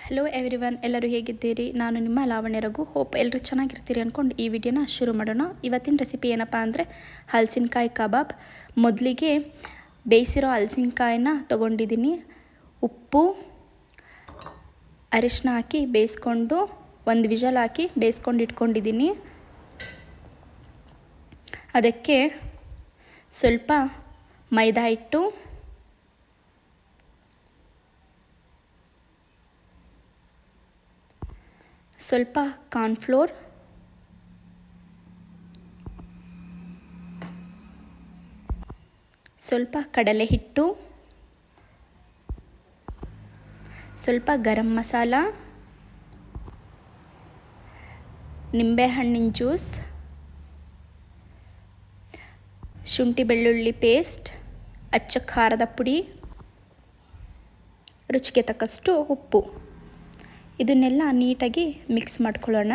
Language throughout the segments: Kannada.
ಹಲೋ ಎವ್ರಿವನ್, ಎಲ್ಲರೂ ಹೇಗಿದ್ದೀರಿ? ನಾನು ನಿಮ್ಮ ಲಾವಣ್ಯ ರಘು. ಹೋಪ್ ಎಲ್ಲರೂ ಚೆನ್ನಾಗಿರ್ತೀರಿ ಅಂದ್ಕೊಂಡು ಈ ವಿಡಿಯೋನ ಶುರು ಮಾಡೋಣ. ಇವತ್ತಿನ ರೆಸಿಪಿ ಏನಪ್ಪ ಅಂದರೆ ಹಲಸಿನಕಾಯಿ ಕಬಾಬ್. ಮೊದಲಿಗೆ ಬೇಯಿಸಿರೋ ಹಲಸಿನಕಾಯಿನ ತೊಗೊಂಡಿದ್ದೀನಿ. ಉಪ್ಪು ಅರಿಶಿನ ಹಾಕಿ ಬೇಯಿಸ್ಕೊಂಡು ಒಂದು ವಿಷಲ್ ಹಾಕಿ ಬೇಯಿಸ್ಕೊಂಡು ಇಟ್ಕೊಂಡಿದ್ದೀನಿ. ಅದಕ್ಕೆ ಸ್ವಲ್ಪ ಮೈದಾ ಹಿಟ್ಟು, ಸ್ವಲ್ಪ ಕಾರ್ನ್ಫ್ಲೋರ್, ಸ್ವಲ್ಪ ಕಡಲೆ ಹಿಟ್ಟು, ಸ್ವಲ್ಪ ಗರಂ ಮಸಾಲ, ನಿಂಬೆಹಣ್ಣಿನ ಜ್ಯೂಸ್, ಶುಂಠಿ ಬೆಳ್ಳುಳ್ಳಿ ಪೇಸ್ಟ್, ಅಚ್ಚ ಖಾರದ ಪುಡಿ, ರುಚಿಗೆ ತಕ್ಕಷ್ಟು ಉಪ್ಪು. ಇದನ್ನೆಲ್ಲ ನೀಟಾಗಿ ಮಿಕ್ಸ್ ಮಾಡ್ಕೊಳ್ಳೋಣ.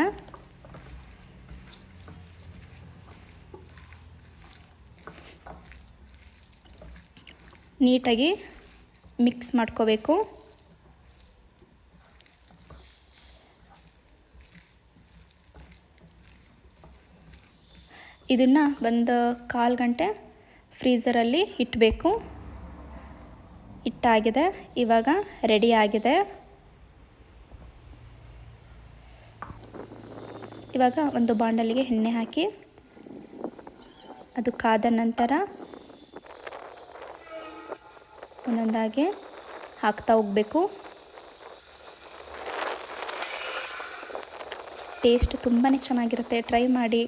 ನೀಟಾಗಿ ಮಿಕ್ಸ್ ಮಾಡ್ಕೋಬೇಕು. ಇದನ್ನು ಒಂದು 1/4 ಗಂಟೆ ಫ್ರೀಝರಲ್ಲಿ ಇಡಬೇಕು. ಇಟ್ಟಾಗಿದೆ, ಇವಾಗ ರೆಡಿ ಆಗಿದೆ. ಇವಾಗ ಒಂದು ಬಾಣಲಿಗೆ ಎಣ್ಣೆ ಹಾಕಿ ಅದು ಕಾದ ನಂತರ ಒಂದೊಂದಾಗಿ ಹಾಕ್ತಾ ಹೋಗಬೇಕು. ಟೇಸ್ಟ್ ತುಂಬಾ ಚೆನ್ನಾಗಿರುತ್ತೆ. ಟ್ರೈ ಮಾಡಿ,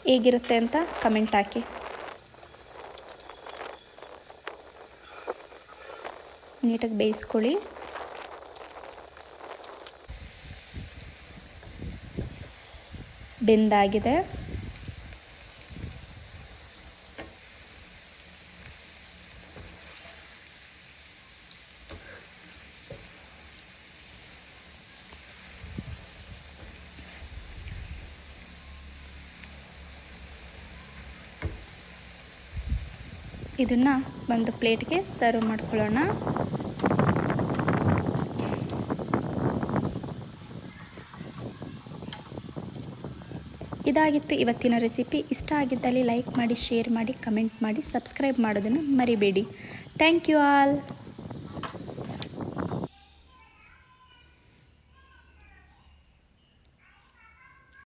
ಹೇಗಿರುತ್ತೆ ಅಂತ ಕಮೆಂಟ್ ಹಾಕಿ. ನೀಟಾಗಿ ಬೇಯಿಸ್ಕೊಳ್ಳಿ. ಬೆಂದಾಗಿದೆ. ಇದನ್ನು ಒಂದು ಪ್ಲೇಟ್ಗೆ ಸರ್ವ್ ಮಾಡ್ಕೊಳ್ಳೋಣ. ಇದಾಗಿತ್ತು ಇವತ್ತಿನ ರೆಸಿಪಿ. ಇಷ್ಟ ಆಗಿದ್ದಲ್ಲಿ ಲೈಕ್ ಮಾಡಿ, ಶೇರ್ ಮಾಡಿ, ಕಮೆಂಟ್ ಮಾಡಿ, ಸಬ್ಸ್ಕ್ರೈಬ್ ಮಾಡೋದನ್ನು ಮರಿಬೇಡಿ. Thank you all.